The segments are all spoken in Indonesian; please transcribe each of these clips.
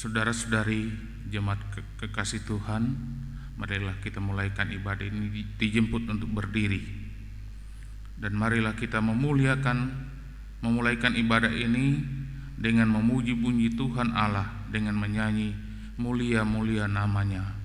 Saudara-saudari jemaat kekasih Tuhan, marilah kita mulaikan ibadah ini, dijemput untuk berdiri. Dan marilah kita memulaikan ibadah ini dengan memuji puji Tuhan Allah, dengan menyanyi mulia-mulia namanya.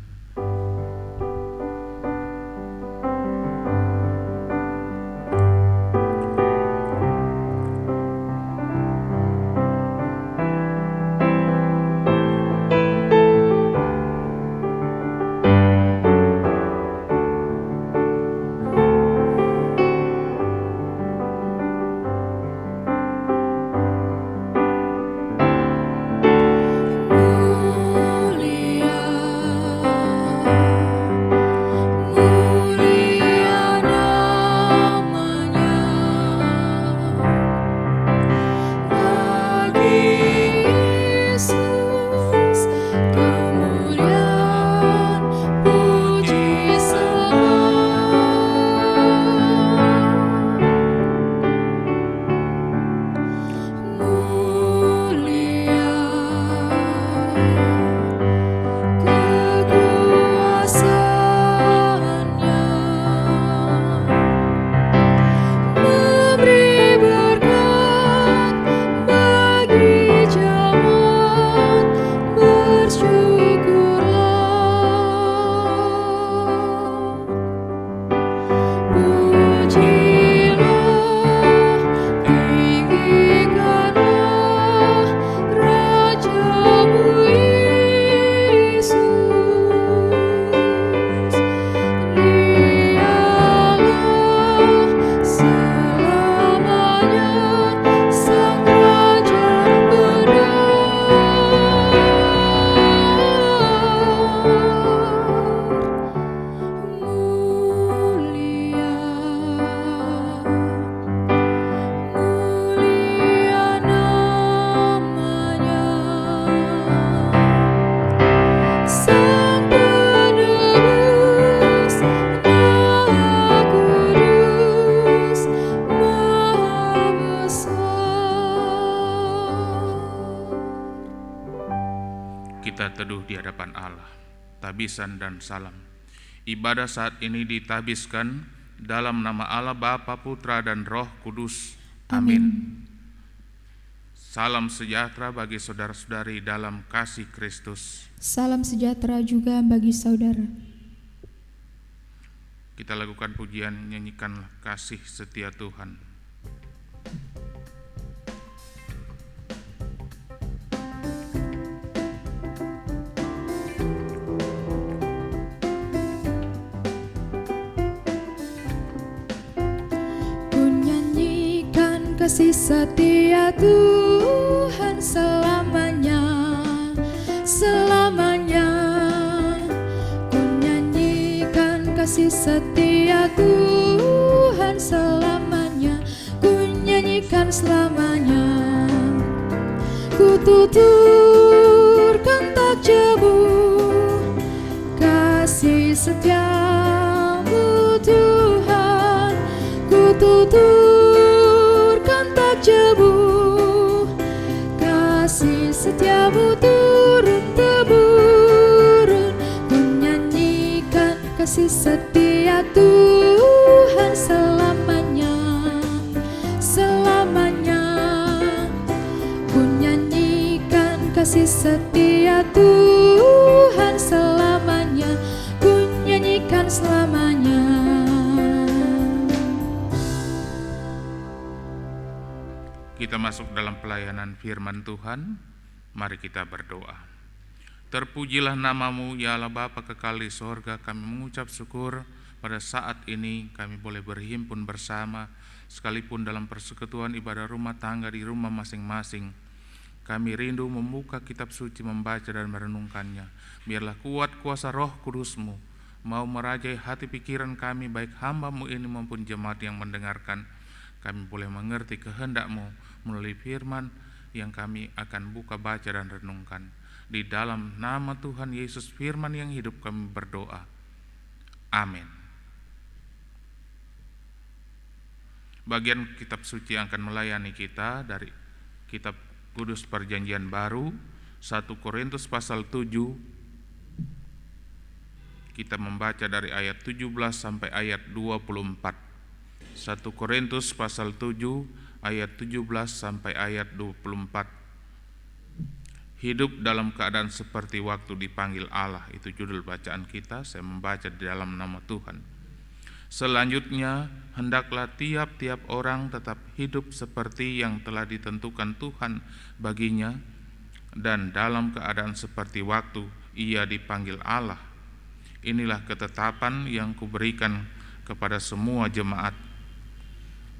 Kita teduh di hadapan Allah. Tabisan dan salam. Ibadah saat ini ditabiskan dalam nama Allah Bapa, Putra, dan Roh Kudus. Amin. Salam sejahtera bagi saudara-saudari dalam kasih Kristus. Salam sejahtera juga bagi saudara. Kita lakukan pujian, nyanyikanlah kasih setia Tuhan. Kasih setia Tuhan selamanya, selamanya. Ku nyanyikan kasih setia Tuhan selamanya, ku nyanyikan selamanya. Ku tuturkan tak jebu kasih setiamu Tuhan, ku tuturkan jebu kasih setiamu turun-temurun. Ku nyanyikan kasih setia Tuhan selamanya, selamanya. Ku nyanyikan kasih setia Tuhan selamanya, ku nyanyikan selamanya. Kita masuk dalam pelayanan firman Tuhan. Mari kita berdoa. Terpujilah namamu ya Allah Bapa kekal di sorga. Kami mengucap syukur pada saat ini kami boleh berhimpun bersama, sekalipun dalam persekutuan ibadah rumah tangga di rumah masing-masing. Kami rindu membuka kitab suci, membaca dan merenungkannya. Biarlah kuat kuasa Roh Kudus-Mu mau merajai hati pikiran kami, baik hamba-Mu ini maupun jemaat yang mendengarkan. Kami boleh mengerti kehendak-Mu melalui firman yang kami akan buka, baca, dan renungkan. Di dalam nama Tuhan Yesus firman yang hidup kami berdoa. Amin. Bagian kitab suci yang akan melayani kita dari kitab Kudus Perjanjian Baru 1 Korintus pasal 7, kita membaca dari ayat 17 sampai ayat 24. 1 Korintus pasal 7 ayat 17 sampai ayat 24. Hidup dalam keadaan seperti waktu dipanggil Allah, itu judul bacaan kita. Saya membaca di dalam nama Tuhan. Selanjutnya, hendaklah tiap-tiap orang tetap hidup seperti yang telah ditentukan Tuhan baginya, dan dalam keadaan seperti waktu ia dipanggil Allah. Inilah ketetapan yang kuberikan kepada semua jemaat.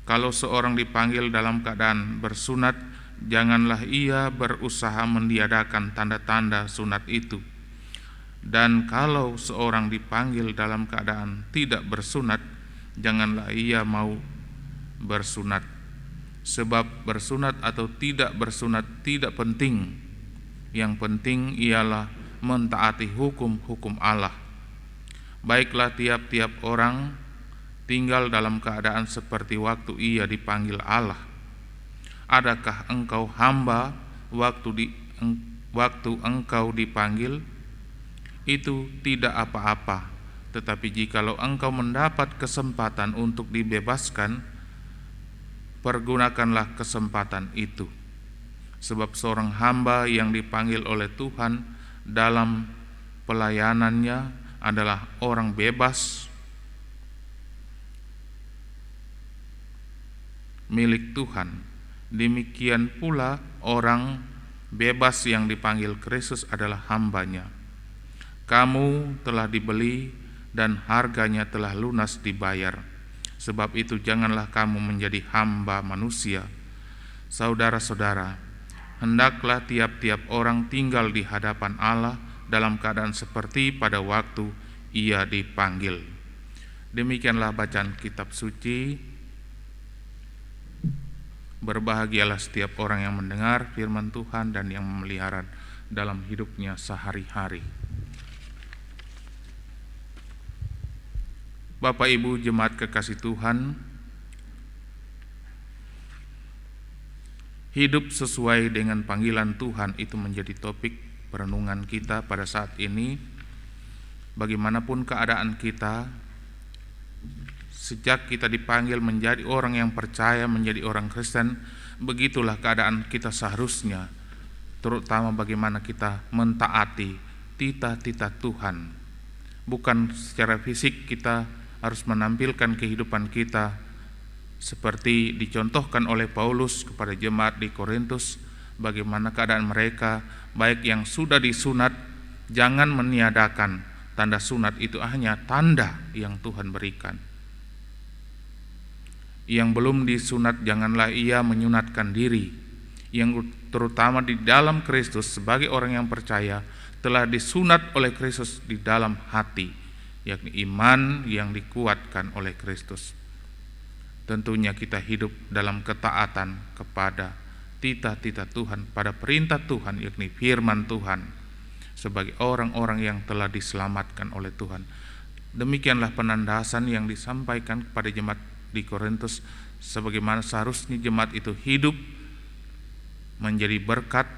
Kalau seorang dipanggil dalam keadaan bersunat, janganlah ia berusaha meniadakan tanda-tanda sunat itu. Dan kalau seorang dipanggil dalam keadaan tidak bersunat, janganlah ia mau bersunat. Sebab bersunat atau tidak bersunat tidak penting. Yang penting ialah mentaati hukum-hukum Allah. Baiklah tiap-tiap orang tinggal dalam keadaan seperti waktu ia dipanggil Allah. Adakah engkau hamba waktu engkau dipanggil? Itu tidak apa-apa. Tetapi jikalau engkau mendapat kesempatan untuk dibebaskan, pergunakanlah kesempatan itu. Sebab seorang hamba yang dipanggil oleh Tuhan dalam pelayanannya adalah orang bebas milik Tuhan. Demikian pula orang bebas yang dipanggil Kristus adalah hambanya. Kamu telah dibeli dan harganya telah lunas dibayar. Sebab itu janganlah kamu menjadi hamba manusia. Saudara-saudara, hendaklah tiap-tiap orang tinggal di hadapan Allah dalam keadaan seperti pada waktu ia dipanggil. Demikianlah bacaan kitab suci. Berbahagialah setiap orang yang mendengar firman Tuhan dan yang memelihara dalam hidupnya sehari-hari. Bapak Ibu jemaat kekasih Tuhan, hidup sesuai dengan panggilan Tuhan itu menjadi topik perenungan kita pada saat ini. Bagaimanapun keadaan kita, sejak kita dipanggil menjadi orang yang percaya, menjadi orang Kristen, begitulah keadaan kita seharusnya, terutama bagaimana kita mentaati titah-titah Tuhan. Bukan secara fisik kita harus menampilkan kehidupan kita seperti dicontohkan oleh Paulus kepada jemaat di Korintus, bagaimana keadaan mereka, baik yang sudah disunat, jangan meniadakan tanda sunat, itu hanya tanda yang Tuhan berikan. Yang belum disunat, janganlah ia menyunatkan diri. Yang terutama di dalam Kristus sebagai orang yang percaya telah disunat oleh Kristus di dalam hati, yakni iman yang dikuatkan oleh Kristus. Tentunya kita hidup dalam ketaatan kepada titah-titah Tuhan, pada perintah Tuhan, yakni firman Tuhan, sebagai orang-orang yang telah diselamatkan oleh Tuhan. Demikianlah penandasan yang disampaikan kepada jemaat di Korintus, sebagaimana seharusnya jemaat itu hidup menjadi berkat,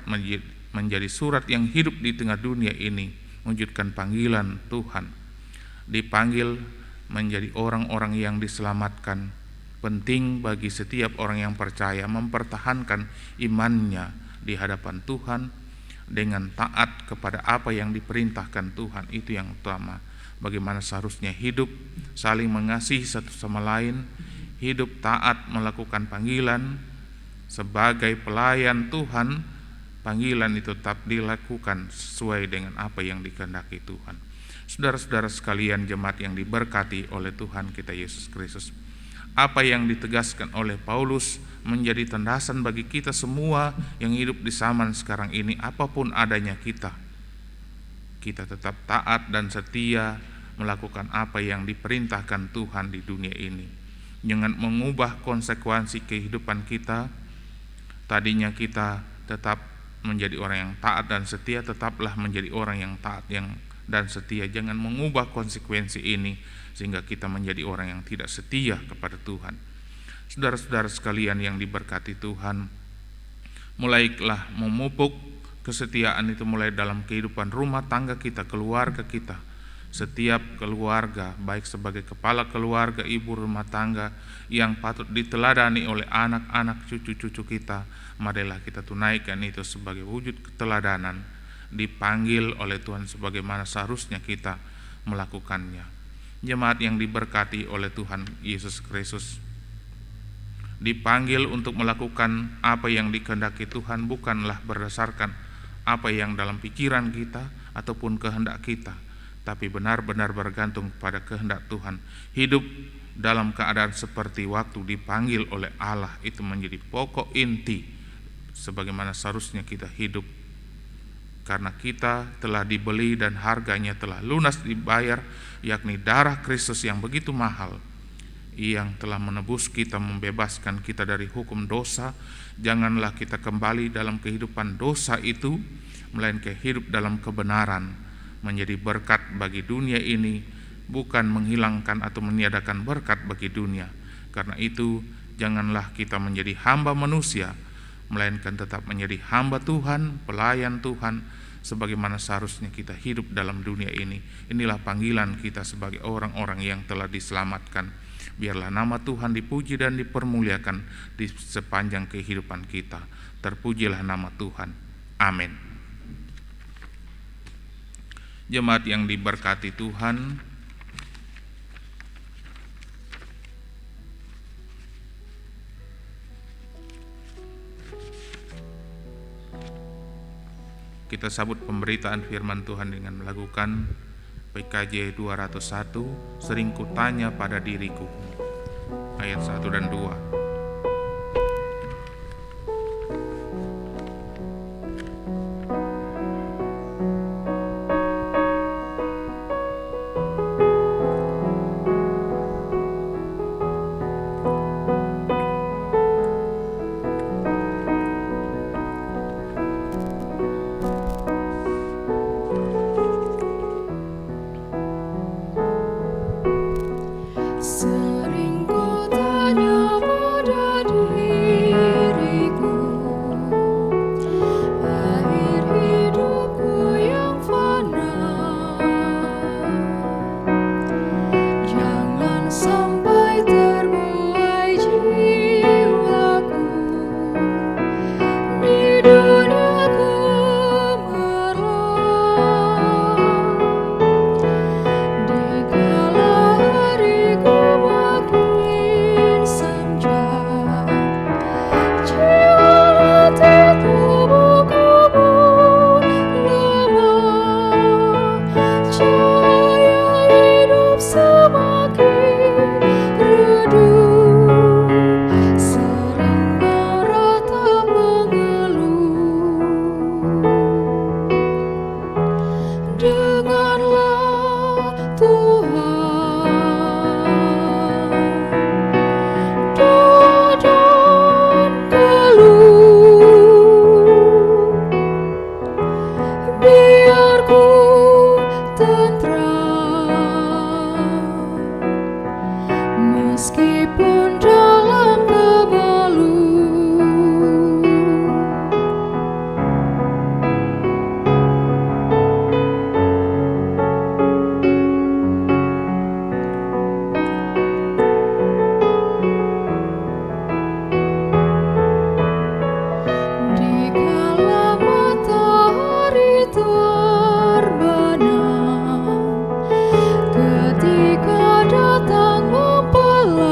menjadi surat yang hidup di tengah dunia ini, mewujudkan panggilan Tuhan, dipanggil menjadi orang-orang yang diselamatkan. Penting bagi setiap orang yang percaya mempertahankan imannya di hadapan Tuhan dengan taat kepada apa yang diperintahkan Tuhan. Itu yang utama. Bagaimana seharusnya hidup saling mengasihi satu sama lain, hidup taat melakukan panggilan sebagai pelayan Tuhan. Panggilan itu tetap dilakukan sesuai dengan apa yang dikehendaki Tuhan. Saudara-saudara sekalian jemaat yang diberkati oleh Tuhan kita Yesus Kristus, apa yang ditegaskan oleh Paulus menjadi tendasan bagi kita semua yang hidup di zaman sekarang ini. Apapun adanya kita tetap taat dan setia melakukan apa yang diperintahkan Tuhan di dunia ini. Jangan mengubah konsekuensi kehidupan kita. Tadinya kita tetap menjadi orang yang taat dan setia, tetaplah menjadi orang yang taat dan setia. Jangan mengubah konsekuensi ini sehingga kita menjadi orang yang tidak setia kepada Tuhan. Saudara-saudara sekalian yang diberkati Tuhan, mulailah memupuk Kesetiaan itu mulai dalam kehidupan rumah tangga kita, keluarga kita. Setiap keluarga, baik sebagai kepala keluarga, ibu rumah tangga yang patut diteladani oleh anak-anak cucu-cucu kita, marilah kita tunaikan itu sebagai wujud keteladanan, dipanggil oleh Tuhan sebagaimana seharusnya kita melakukannya. Jemaat yang diberkati oleh Tuhan Yesus Kristus, dipanggil untuk melakukan apa yang dikehendaki Tuhan, bukanlah berdasarkan apa yang dalam pikiran kita ataupun kehendak kita, tapi benar-benar bergantung pada kehendak Tuhan. Hidup dalam keadaan seperti waktu dipanggil oleh Allah itu menjadi pokok inti sebagaimana seharusnya kita hidup, karena kita telah dibeli dan harganya telah lunas dibayar, yakni darah Kristus yang begitu mahal, yang telah menebus kita, membebaskan kita dari hukum dosa. Janganlah kita kembali dalam kehidupan dosa itu, melainkan hidup dalam kebenaran, menjadi berkat bagi dunia ini, bukan menghilangkan atau meniadakan berkat bagi dunia. Karena itu janganlah kita menjadi hamba manusia, melainkan tetap menjadi hamba Tuhan, pelayan Tuhan, sebagaimana seharusnya kita hidup dalam dunia ini. Inilah panggilan kita sebagai orang-orang yang telah diselamatkan. Biarlah nama Tuhan dipuji dan dipermuliakan di sepanjang kehidupan kita. Terpujilah nama Tuhan. Amin. Jemaat yang diberkati Tuhan, kita sambut pemberitaan firman Tuhan dengan melakukan PKJ 201, sering kutanya pada diriku, ayat 1 dan 2. Sering kutanya pada diriku, akhir hidupku yang fana, jangan sampai terbuai jiwaku di dunia gemerlap. Dikala hariku makin senja, jiwa letih tubuhku pun lemah, cahaya hidup semakin redup, sering meratap mengeluh. Dengarlah Tuhan doa dan keluh, biar ku tentram meskipun dalam kemeluh. Dikala matahari terbenam, ketika datang mempelai,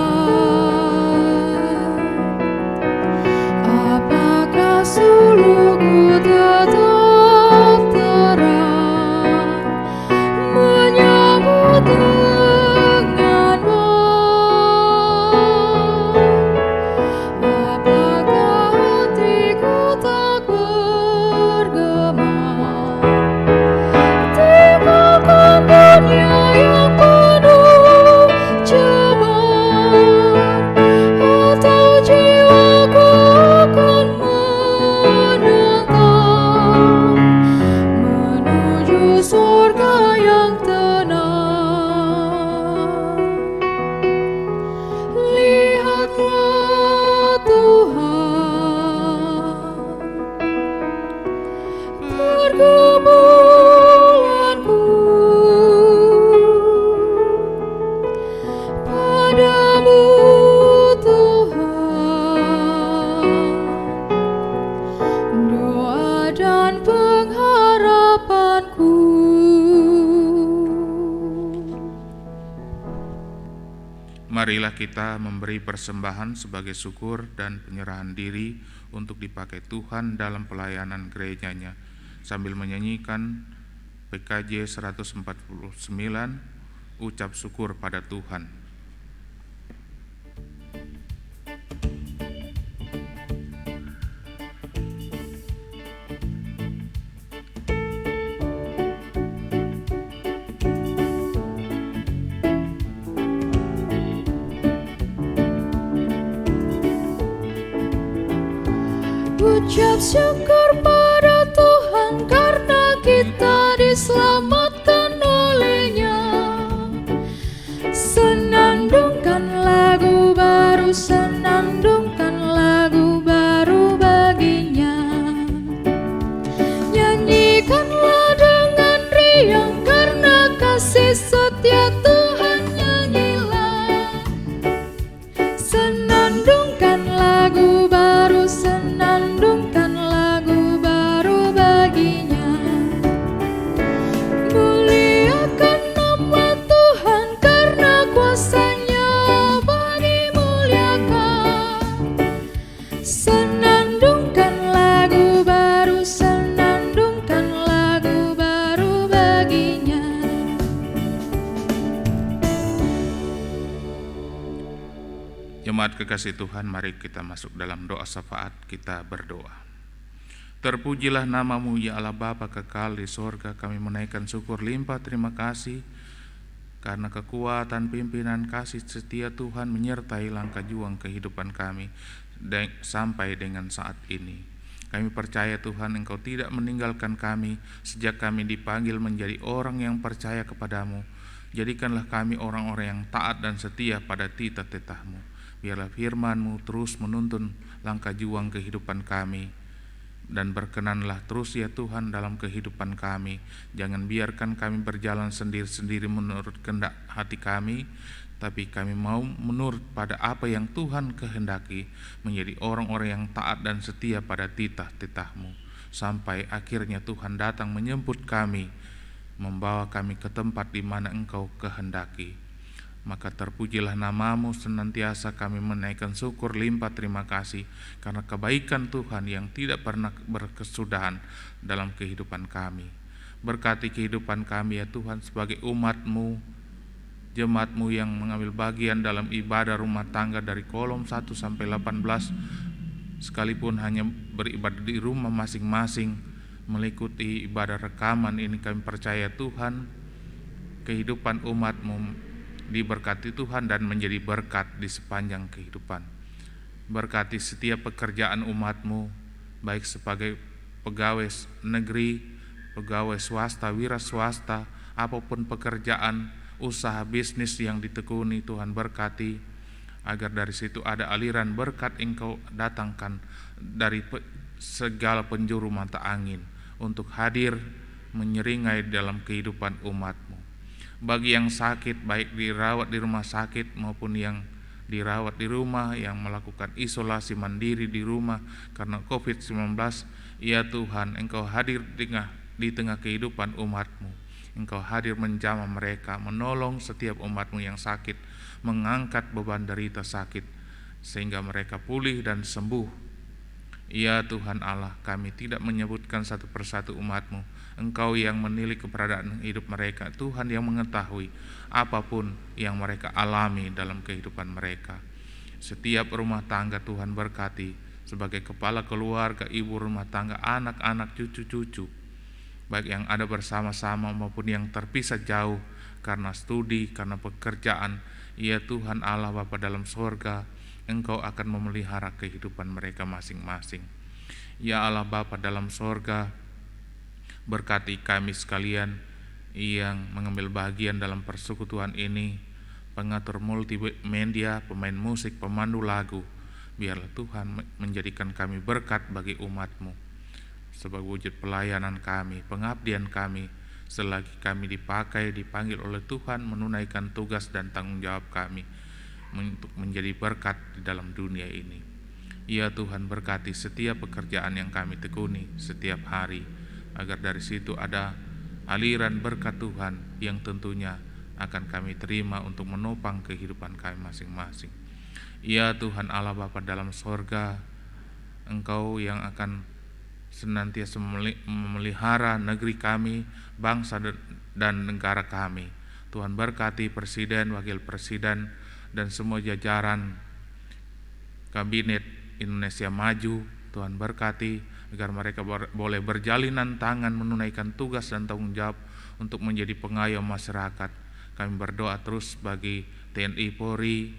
Marilah kita memberi persembahan sebagai syukur dan penyerahan diri untuk dipakai Tuhan dalam pelayanan gerejanya, sambil menyanyikan PKJ 149, ucap syukur pada Tuhan. Ucap syukur pada Tuhan karena kita diselamatkan oleh-Nya. Senandungkan lagu baru, senandungkan lagu baru bagi-Nya. Nyanyikanlah dengan riang karena kasih setia Tuhan, nyanyilah. Senandungkan lagu baru, senandungkan lagu baru bagi-Nya. Muliakan nama Tuhan karena kuasa-Nya bagi muliakan. Senandungkan lagu baru, senandungkan lagu baru bagi-Nya. Jemaat kekasih Tuhan, mari kita masuk dalam doa syafaat, kita berdoa. Terpujilah nama-Mu ya Allah Bapa kekal di sorga, kami menaikkan syukur limpah terima kasih karena kekuatan pimpinan kasih setia Tuhan menyertai langkah juang kehidupan kami sampai dengan saat ini. Kami percaya Tuhan Engkau tidak meninggalkan kami sejak kami dipanggil menjadi orang yang percaya kepadamu. Jadikanlah kami orang-orang yang taat dan setia pada titah-titah-Mu. Biarlah firman-Mu terus menuntun langkah juang kehidupan kami, dan berkenanlah terus ya Tuhan dalam kehidupan kami. Jangan biarkan kami berjalan sendiri-sendiri menurut kehendak hati kami, tapi kami mau menurut pada apa yang Tuhan kehendaki, menjadi orang-orang yang taat dan setia pada titah-titah-Mu, sampai akhirnya Tuhan datang menjemput kami, membawa kami ke tempat di mana Engkau kehendaki. Maka terpujilah nama-Mu, senantiasa kami menaikkan syukur limpah terima kasih karena kebaikan Tuhan yang tidak pernah berkesudahan dalam kehidupan kami. Berkati kehidupan kami ya Tuhan sebagai umat-Mu, jemaat-Mu yang mengambil bagian dalam ibadah rumah tangga dari kolom 1 sampai 18, sekalipun hanya beribadah di rumah masing-masing, mengikuti ibadah rekaman ini, kami percaya Tuhan kehidupan umat-Mu diberkati Tuhan dan menjadi berkat di sepanjang kehidupan. Berkati setiap pekerjaan umat-Mu, baik sebagai pegawai negeri, pegawai swasta, wira swasta, apapun pekerjaan, usaha bisnis yang ditekuni, Tuhan berkati, agar dari situ ada aliran berkat Engkau datangkan dari segala penjuru mata angin untuk hadir menyeringai dalam kehidupan umat-Mu. Bagi yang sakit, baik dirawat di rumah sakit maupun yang dirawat di rumah, yang melakukan isolasi mandiri di rumah karena COVID-19, ya Tuhan, Engkau hadir di tengah kehidupan umat-Mu. Engkau hadir menjamah mereka, menolong setiap umat-Mu yang sakit, mengangkat beban derita sakit, sehingga mereka pulih dan sembuh. Ya Tuhan Allah, kami tidak menyebutkan satu persatu umat-Mu. Engkau yang menilik keberadaan hidup mereka, Tuhan yang mengetahui apapun yang mereka alami dalam kehidupan mereka. Setiap rumah tangga Tuhan berkati, sebagai kepala keluarga, ibu rumah tangga, anak-anak, cucu-cucu, baik yang ada bersama-sama maupun yang terpisah jauh karena studi, karena pekerjaan. Ya Tuhan Allah Bapa dalam sorga, Engkau akan memelihara kehidupan mereka masing-masing. Ya Allah Bapa dalam sorga, berkati kami sekalian yang mengambil bagian dalam persekutuan ini, pengatur multimedia, pemain musik, pemandu lagu. Biarlah Tuhan menjadikan kami berkat bagi umat-Mu sebagai wujud pelayanan kami, pengabdian kami, selagi kami dipanggil oleh Tuhan menunaikan tugas dan tanggung jawab kami untuk menjadi berkat di dalam dunia ini. Ya Tuhan, berkati setiap pekerjaan yang kami tekuni setiap hari, agar dari situ ada aliran berkat Tuhan yang tentunya akan kami terima untuk menopang kehidupan kami masing-masing. Ya Tuhan Allah Bapa dalam sorga, Engkau yang akan senantiasa memelihara negeri kami, bangsa dan negara kami. Tuhan berkati Presiden, Wakil Presiden, dan semua jajaran Kabinet Indonesia Maju. Tuhan berkati agar mereka boleh berjalinan tangan menunaikan tugas dan tanggung jawab untuk menjadi pengayom masyarakat. Kami berdoa terus bagi TNI Polri,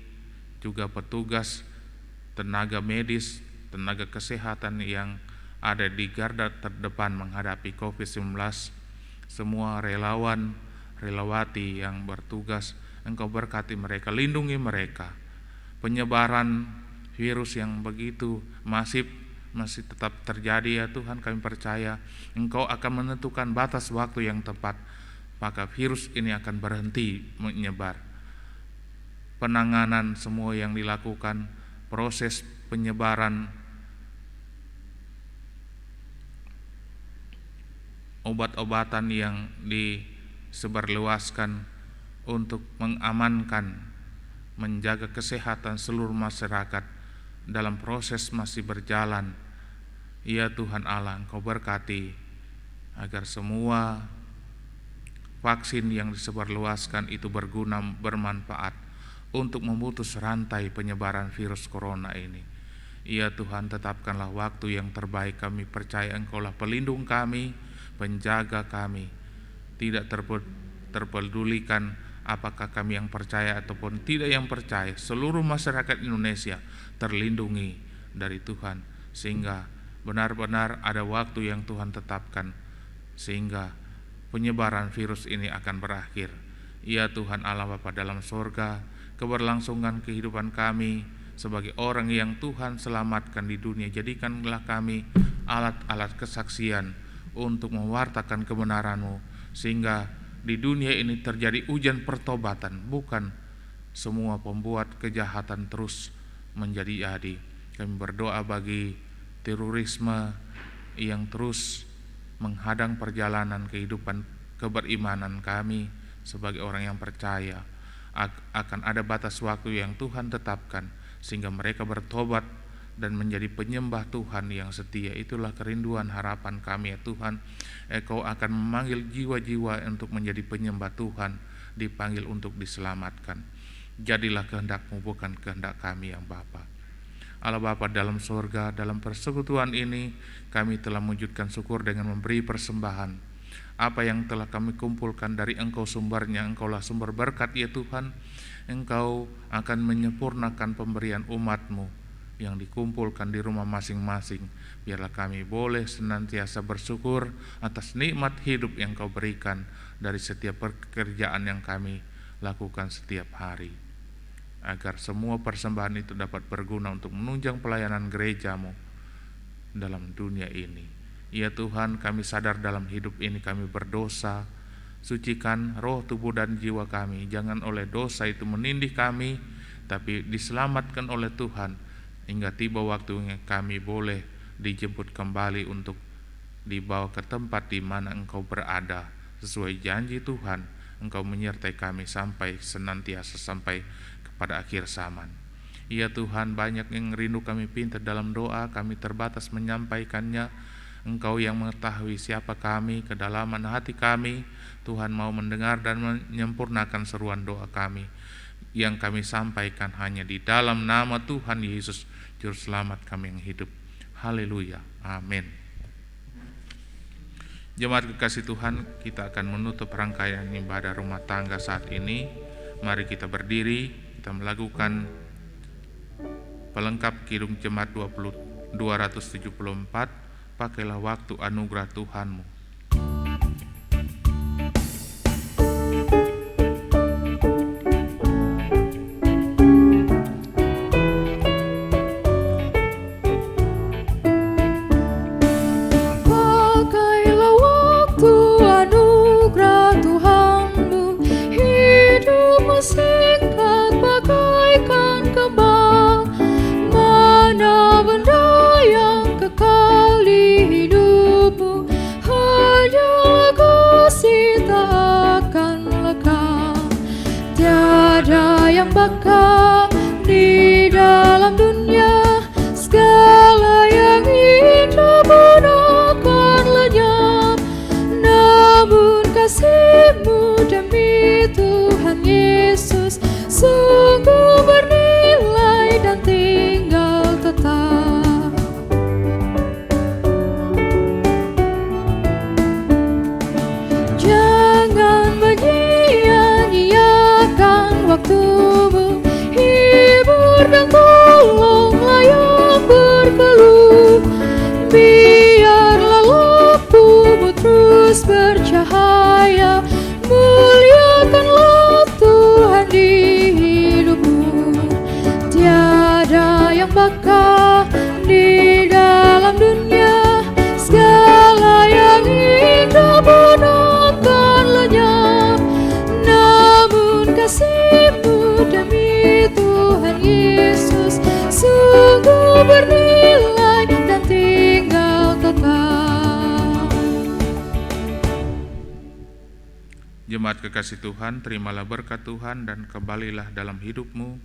juga petugas, tenaga medis, tenaga kesehatan yang ada di garda terdepan menghadapi COVID-19, semua relawan, relawati yang bertugas, Engkau berkati mereka, lindungi mereka. Penyebaran virus yang begitu masif masih tetap terjadi ya Tuhan, kami percaya Engkau akan menentukan batas waktu yang tepat, maka virus ini akan berhenti menyebar. Penanganan semua yang dilakukan, proses penyebaran obat-obatan yang disebarluaskan untuk mengamankan, menjaga kesehatan seluruh masyarakat dalam proses masih berjalan. Ya Tuhan Allah, Engkau berkati agar semua vaksin yang disebarluaskan itu berguna, bermanfaat untuk memutus rantai penyebaran virus corona ini. Ya Tuhan, tetapkanlah waktu yang terbaik. Kami percaya Engkaulah pelindung kami, penjaga kami. Tidak terpedulikan apakah kami yang percaya ataupun tidak yang percaya, seluruh masyarakat Indonesia terlindungi dari Tuhan, sehingga benar-benar ada waktu yang Tuhan tetapkan sehingga penyebaran virus ini akan berakhir. Ya Tuhan Allah Bapa dalam sorga, keberlangsungan kehidupan kami sebagai orang yang Tuhan selamatkan di dunia, jadikanlah kami alat-alat kesaksian untuk mewartakan kebenaran-Mu, sehingga di dunia ini terjadi hujan pertobatan, bukan semua pembuat kejahatan terus menjadi-jadi. Kami berdoa bagi terorisme yang terus menghadang perjalanan kehidupan keberimanan kami sebagai orang yang percaya. Akan ada batas waktu yang Tuhan tetapkan sehingga mereka bertobat dan menjadi penyembah Tuhan yang setia. Itulah kerinduan harapan kami ya Tuhan. Engkau akan memanggil jiwa-jiwa untuk menjadi penyembah Tuhan, dipanggil untuk diselamatkan. Jadilah kehendak-Mu, bukan kehendak kami yang Bapa. Allah Bapa dalam surga, dalam persekutuan ini kami telah mewujudkan syukur dengan memberi persembahan. Apa yang telah kami kumpulkan dari Engkau sumbernya, Engkaulah sumber berkat ya Tuhan. Engkau akan menyempurnakan pemberian umat-Mu yang dikumpulkan di rumah masing-masing. Biarlah kami boleh senantiasa bersyukur atas nikmat hidup yang Kau berikan dari setiap pekerjaan yang kami lakukan setiap hari, agar semua persembahan itu dapat berguna untuk menunjang pelayanan gereja-Mu dalam dunia ini. Ya Tuhan, kami sadar dalam hidup ini kami berdosa. Sucikan roh, tubuh, dan jiwa kami. Jangan oleh dosa itu menindih kami, tapi diselamatkan oleh Tuhan hingga tiba waktunya kami boleh dijemput kembali untuk dibawa ke tempat di mana Engkau berada. Sesuai janji Tuhan, Engkau menyertai kami sampai senantiasa sampai kepada akhir zaman. Ya Tuhan, banyak yang rindu kami pinta dalam doa, kami terbatas menyampaikannya. Engkau yang mengetahui siapa kami, kedalaman hati kami. Tuhan mau mendengar dan menyempurnakan seruan doa kami yang kami sampaikan hanya di dalam nama Tuhan Yesus, Juru Selamat kami yang hidup. Haleluya, amin. Jemaat kekasih Tuhan, kita akan menutup rangkaian ibadah rumah tangga saat ini. Mari kita berdiri, kita melakukan pelengkap Kidung Jemaat 274. Pakailah waktu anugerah Tuhan-Mu. Pakailah waktu anugerah Tuhan-Mu, hidupmu singkat bagaikan kembang. Mana benda yang kekal di hidupmu, di dalam dunia, segala yang hidup pun akan lenyap. Namun kasih-Mu demi Tuhan Yesus sungguh bernilai dan tinggal tetap. Jangan menyia-nyiakan waktu-Mu, hibur dan tolonglah yang berkeluh. Biarlah lampu-Mu terus bercahaya, muliakanlah Tuhan di hidupmu. Tiada yang bakal di dalam dunia, segala yang hidup pun akan lenyap. Namun kasih-Mu demi Tuhan Yesus sungguh bernilai dan tinggal kekal. Jemaat kekasih Tuhan, terimalah berkat Tuhan dan kembalilah dalam hidupmu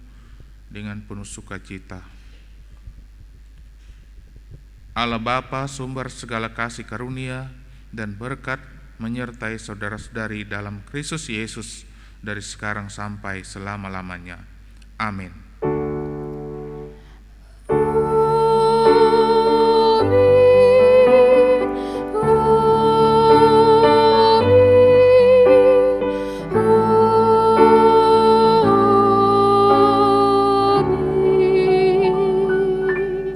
dengan penuh sukacita. Allah Bapa, sumber segala kasih karunia dan berkat, menyertai saudara-saudari dalam Kristus Yesus dari sekarang sampai selama-lamanya. Amin.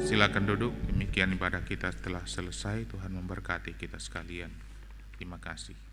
Silakan duduk. Demikian ibadah kita telah selesai. Tuhan memberkati kita sekalian. Terima kasih.